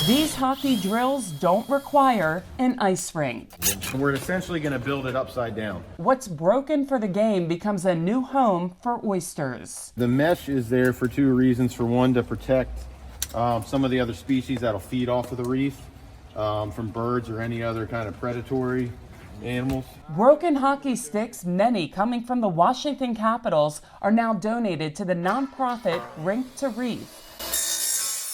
These hockey drills don't require an ice rink. We're essentially going to build it upside down. What's broken for the game becomes a new home for oysters. The mesh is there for two reasons. For one, to protect some of the other species that'll feed off of the reef from birds or any other kind of predatory animals. Broken hockey sticks, many coming from the Washington Capitals, are now donated to the nonprofit Rink2Reef.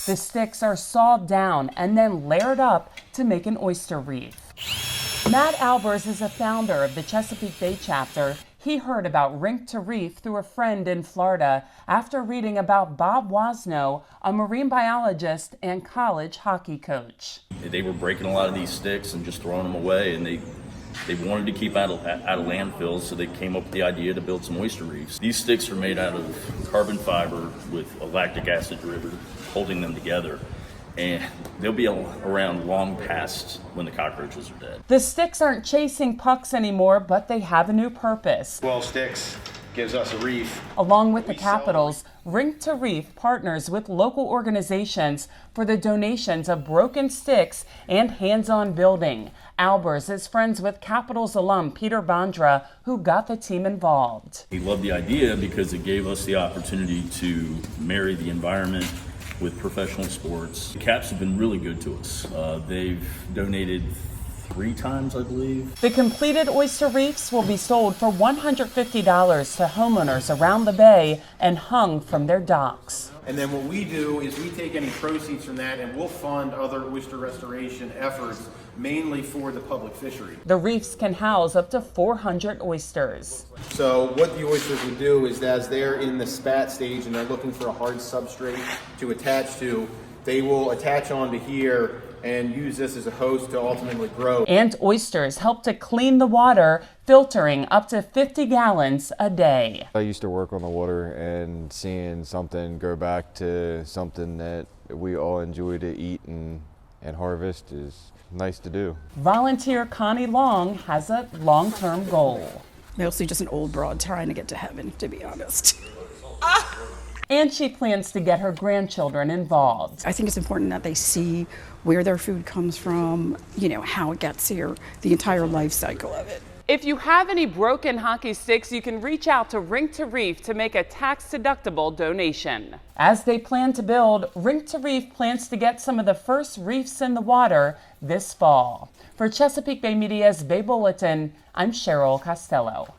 The sticks are sawed down and then layered up to make an oyster reef. Matt Albers is a founder of the Chesapeake Bay chapter. He heard about Rink2Reef through a friend in Florida after reading about Bob Wasno, a marine biologist and college hockey coach. They were breaking a lot of these sticks and just throwing them away, and they wanted to keep out of landfills, so they came up with the idea to build some oyster reefs. These sticks are made out of carbon fiber with a lactic acid derivative holding them together, and they'll be around long past when the cockroaches are dead. The sticks aren't chasing pucks anymore, but they have a new purpose. 12 sticks gives us a reef. Along with the Capitals, Rink2Reef partners with local organizations for the donations of broken sticks and hands-on building. Albers is friends with Capitals alum Peter Bondra, who got the team involved. He loved the idea because it gave us the opportunity to marry the environment with professional sports. The Caps have been really good to us. They've donated 3 times, I believe. The completed oyster reefs will be sold for $150 to homeowners around the bay and hung from their docks. And then what we do is we take any proceeds from that and we'll fund other oyster restoration efforts, mainly for the public fishery. The reefs can house up to 400 oysters. So what the oysters would do is, as they're in the spat stage and they're looking for a hard substrate to attach to, they will attach onto here and use this as a host to ultimately grow. And oysters help to clean the water, filtering up to 50 gallons a day. I used to work on the water, and seeing something go back to something that we all enjoy to eat and harvest is nice to do. Volunteer Connie Long has a long-term goal. Mostly just an old broad trying to get to heaven, to be honest. And she plans to get her grandchildren involved. I think it's important that they see where their food comes from, how it gets here, the entire life cycle of it. If you have any broken hockey sticks, you can reach out to Rink2Reef to make a tax-deductible donation. As they plan to build, Rink2Reef plans to get some of the first reefs in the water this fall. For Chesapeake Bay Media's Bay Bulletin, I'm Cheryl Costello.